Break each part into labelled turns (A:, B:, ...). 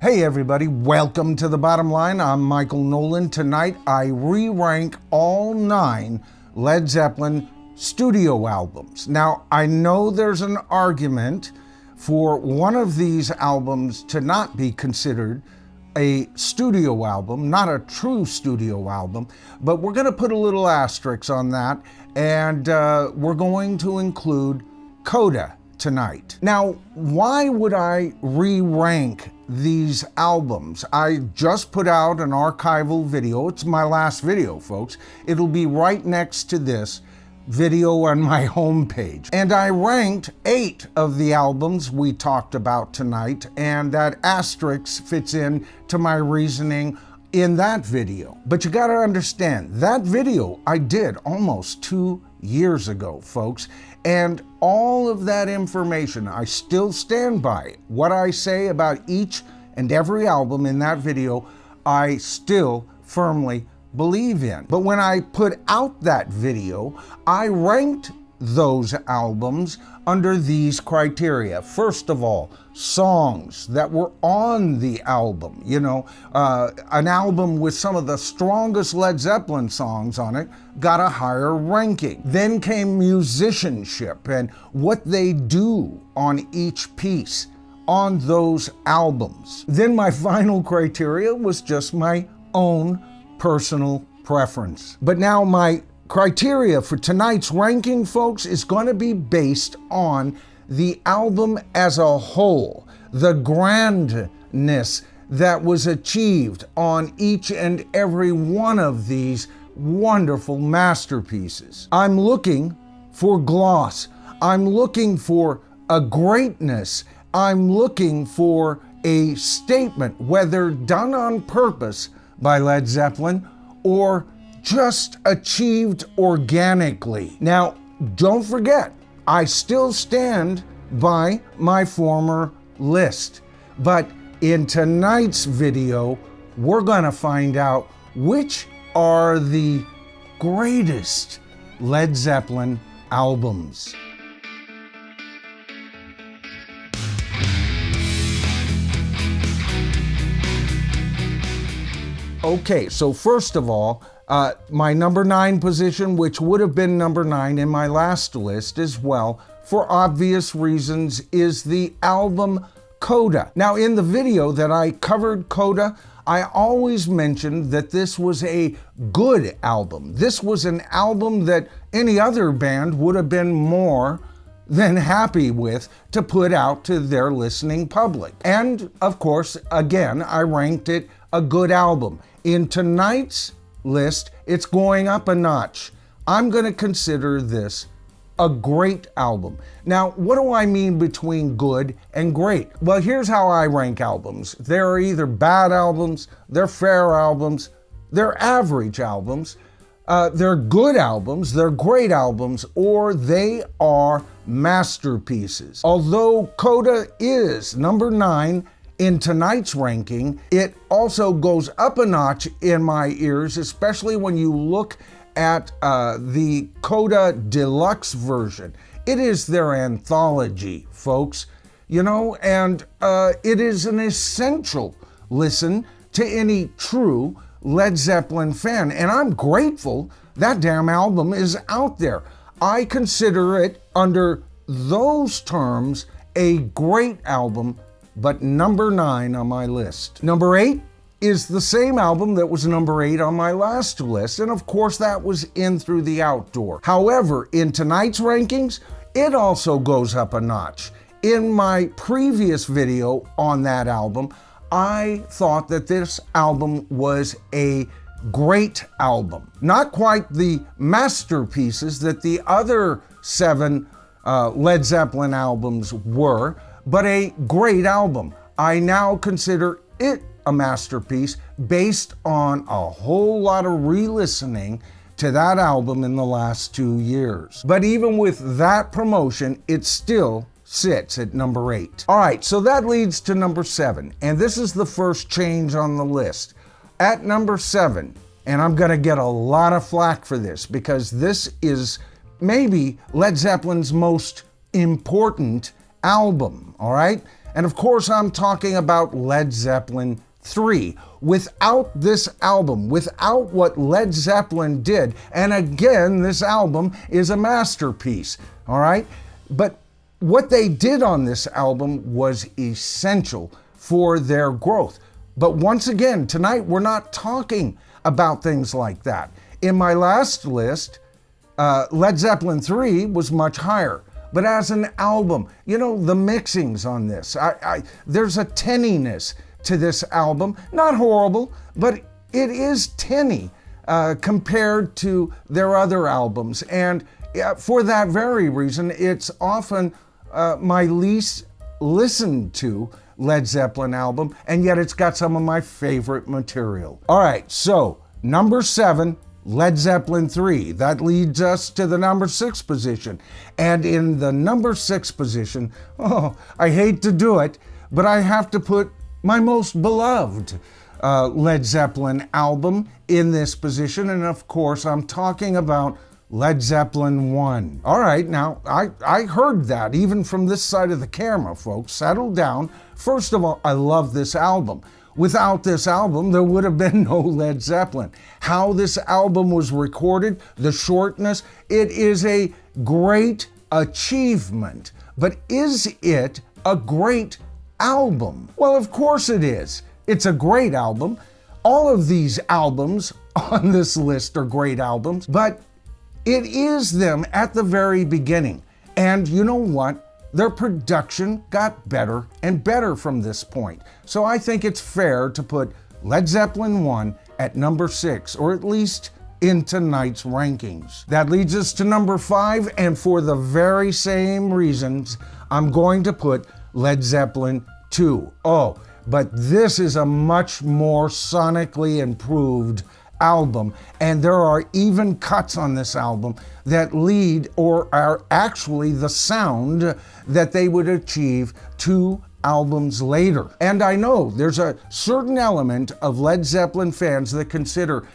A: Hey everybody, welcome to The Bottom Line. I'm Michael Noland. Tonight I re-rank all 9 Led Zeppelin studio albums. Now, I know there's an argument for one of these albums to not be considered a studio album, not a true studio album, but we're going to put a little asterisk on that, and we're going to include Coda tonight. Now, why would I re-rank these albums? I just put out an archival video. It's my last video, folks. It'll be right next to this video on my homepage. And I ranked 8 of the albums we talked about tonight, and that asterisk fits in to my reasoning in that video. But you gotta understand, that video I did almost 2 years ago, folks, and all of that information, I still stand by it. What I say about each and every album in that video, I still firmly believe in. But when I put out that video, I ranked those albums under these criteria. First of all, songs that were on the album. You know, an album with some of the strongest Led Zeppelin songs on it got a higher ranking. Then came musicianship and what they do on each piece on those albums. Then my final criteria was just my own personal preference. But now my criteria for tonight's ranking, folks, is going to be based on the album as a whole, the grandness that was achieved on each and every one of these wonderful masterpieces. I'm looking for gloss. I'm looking for a greatness. I'm looking for a statement, whether done on purpose by Led Zeppelin or just achieved organically. Now, don't forget, I still stand by my former list. But in tonight's video, we're gonna find out which are the greatest Led Zeppelin albums. Okay, so first of all, my number 9 position, which would have been number 9 in my last list as well, for obvious reasons, is the album Coda. Now, in the video that I covered Coda, I always mentioned that this was a good album. This was an album that any other band would have been more than happy with to put out to their listening public. And of course, again, I ranked it a good album. In tonight's list, it's going up a notch. I'm going to consider this a great album. Now, what do I mean between good and great? Well, here's how I rank albums. They're either bad albums, they're fair albums, they're average albums, they're good albums, they're great albums, or they are masterpieces. Although Coda is number 9 in tonight's ranking, it also goes up a notch in my ears, especially when you look at the Coda Deluxe version. It is their anthology, folks, you know, and it is an essential listen to any true Led Zeppelin fan, and I'm grateful that damn album is out there. I consider it, under those terms, a great album, but number 9 on my list. Number 8 is the same album that was number 8 on my last list, and of course that was In Through the Outdoor. However, in tonight's rankings, it also goes up a notch. In my previous video on that album, I thought that this album was a great album. Not quite the masterpieces that the other 7 Led Zeppelin albums were, but a great album. I now consider it a masterpiece based on a whole lot of re-listening to that album in the last 2 years. But even with that promotion, it still sits at number 8. All right, so that leads to number 7, and this is the first change on the list. At number 7, and I'm gonna get a lot of flack for this because this is maybe Led Zeppelin's most important album, all right? And of course, I'm talking about Led Zeppelin III. Without this album, without what Led Zeppelin did, and again, this album is a masterpiece, all right? But what they did on this album was essential for their growth. But once again, tonight we're not talking about things like that. In my last list, Led Zeppelin III was much higher. But as an album, you know, the mixings on this, there's a tinniness to this album. Not horrible, but it is tinny compared to their other albums. And for that very reason, it's often my least listened to Led Zeppelin album, and yet it's got some of my favorite material. All right, so number 7, Led Zeppelin III. That leads us to the number 6 position. And in the number 6 position, I hate to do it, but I have to put my most beloved Led Zeppelin album in this position. And of course, I'm talking about Led Zeppelin I. All right, now, I heard that even from this side of the camera, folks. Settle down. First of all, I love this album. Without this album, there would have been no Led Zeppelin. How this album was recorded, the shortness, it is a great achievement. But is it a great album? Well, of course it is. It's a great album. All of these albums on this list are great albums, but it is them at the very beginning. And you know what? Their production got better and better from this point. So I think it's fair to put Led Zeppelin I at number 6, or at least in tonight's rankings. That leads us to number 5, and for the very same reasons, I'm going to put Led Zeppelin II. Oh, but this is a much more sonically improved album, and there are even cuts on this album that lead or are actually the sound that they would achieve 2 albums later. And I know there's a certain element of Led Zeppelin fans that consider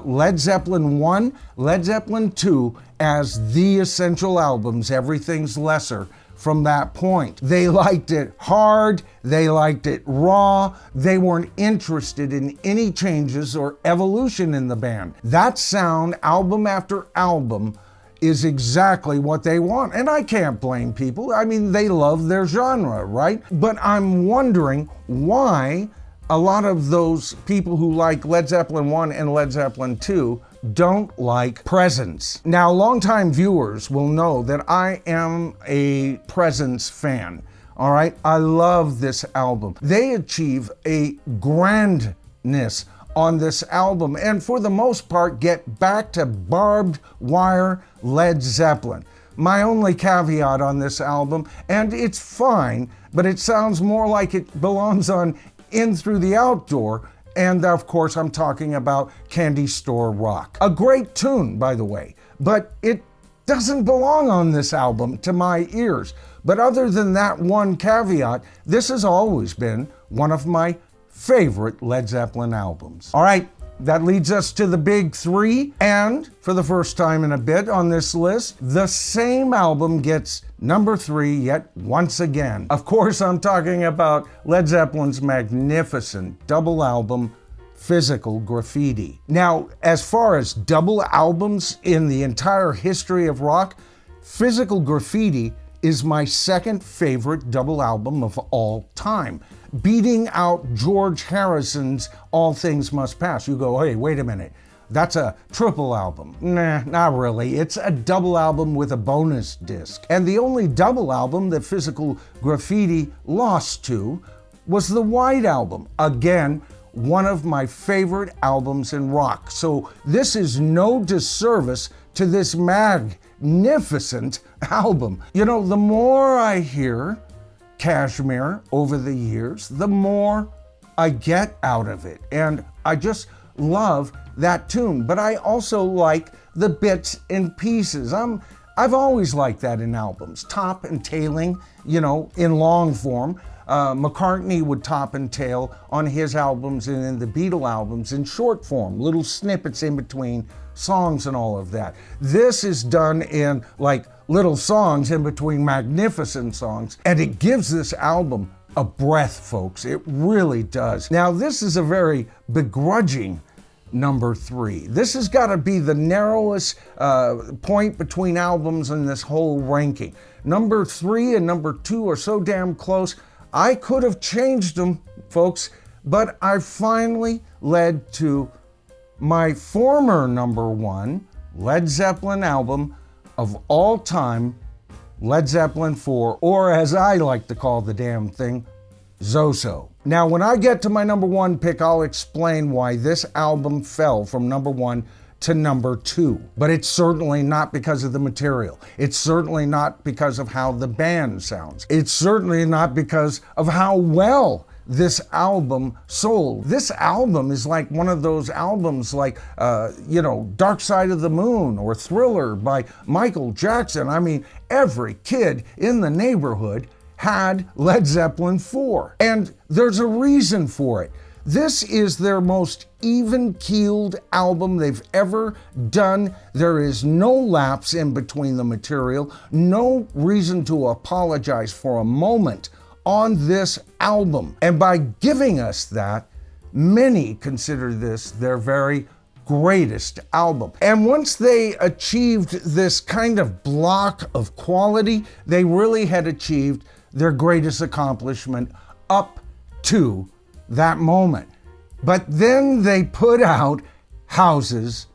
A: Led Zeppelin I, Led Zeppelin II as the essential albums. Everything's lesser from that point. They liked it hard, they liked it raw, they weren't interested in any changes or evolution in the band. That sound, album after album, is exactly what they want. And I can't blame people. I mean, they love their genre, right? But I'm wondering why a lot of those people who like Led Zeppelin I and Led Zeppelin II don't like Presence. Now, longtime viewers will know that I am a Presence fan. All right, I love this album. They achieve a grandness on this album, and for the most part get back to barbed wire Led Zeppelin. My only caveat on this album, and it's fine, but it sounds more like it belongs on In Through the Outdoor, and of course I'm talking about Candy Store Rock. A great tune, by the way, but it doesn't belong on this album to my ears. But other than that one caveat, this has always been one of my favorite Led Zeppelin albums. All right, that leads us to the big 3, and for the first time in a bit on this list, the same album gets number 3 yet once again. Of course, I'm talking about Led Zeppelin's magnificent double album, Physical Graffiti. Now, as far as double albums in the entire history of rock, Physical Graffiti is my second favorite double album of all time, beating out George Harrison's All Things Must Pass. You go, hey, wait a minute, that's a triple album. Nah, not really. It's a double album with a bonus disc. And the only double album that Physical Graffiti lost to was the White Album. Again, one of my favorite albums in rock. So this is no disservice to this magnificent album. You know, the more I hear Kashmir over the years, the more I get out of it. And I just love that tune. But I also like the bits and pieces. I've always liked that in albums. Top and tailing, you know, in long form. McCartney would top and tail on his albums and in the Beatle albums in short form, little snippets in between songs and all of that. This is done in like little songs in between magnificent songs, and it gives this album a breath, folks. It really does. Now, this is a very begrudging number 3. This has got to be the narrowest point between albums in this whole ranking. Number 3 and number 2 are so damn close. I could have changed them, folks, but I finally led to my former number 1 Led Zeppelin album of all time, Led Zeppelin IV, or as I like to call the damn thing, Zoso. Now, when I get to my number 1 pick, I'll explain why this album fell from number 1 to number 2. But it's certainly not because of the material. It's certainly not because of how the band sounds. It's certainly not because of how well this album sold. This album is like one of those albums like, Dark Side of the Moon or Thriller by Michael Jackson. I mean, every kid in the neighborhood had Led Zeppelin IV. And there's a reason for it. This is their most even-keeled album they've ever done. There is no lapse in between the material, no reason to apologize for a moment on this album. And by giving us that, many consider this their very greatest album. And once they achieved this kind of block of quality, they really had achieved their greatest accomplishment up to that moment. But then they put out Houses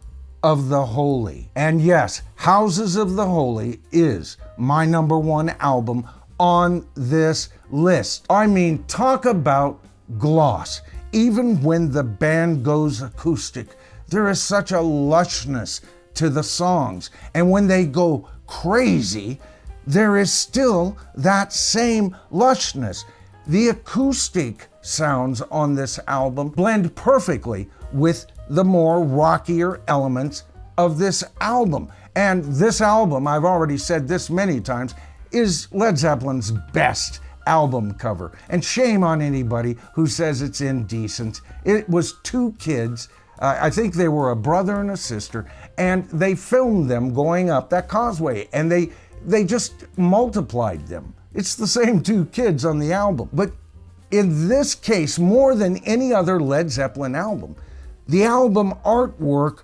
A: of the Holy. And yes, Houses of the Holy is my number 1 album on this list. I mean, talk about gloss. Even when the band goes acoustic, there is such a lushness to the songs. And when they go crazy, there is still that same lushness. The acoustic sounds on this album blend perfectly with the more rockier elements of this album. And this album, I've already said this many times, is Led Zeppelin's best album cover. And shame on anybody who says it's indecent. It was 2 kids, I think they were a brother and a sister, and they filmed them going up that causeway, and they just multiplied them. It's the same 2 kids on the album. But in this case, more than any other Led Zeppelin album, the album artwork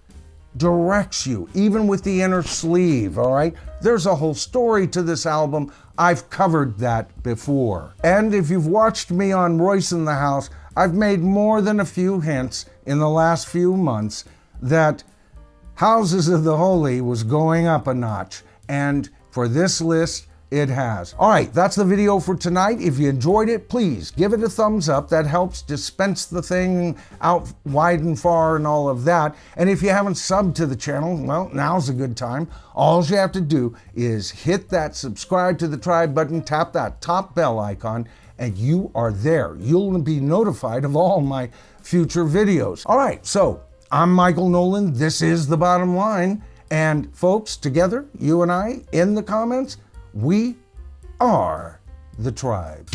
A: directs you, even with the inner sleeve, all right? There's a whole story to this album. I've covered that before. And if you've watched me on Royce in the House, I've made more than a few hints in the last few months that Houses of the Holy was going up a notch. And for this list, it has. All right, that's the video for tonight. If you enjoyed it, please give it a thumbs up. That helps dispense the thing out wide and far and all of that. And if you haven't subbed to the channel, well, now's a good time. All you have to do is hit that subscribe to the tribe button, tap that top bell icon, and you are there. You'll be notified of all my future videos. All right, so I'm Michael Noland. This is The Bottom Line. And folks, together, you and I, in the comments, we are the tribe.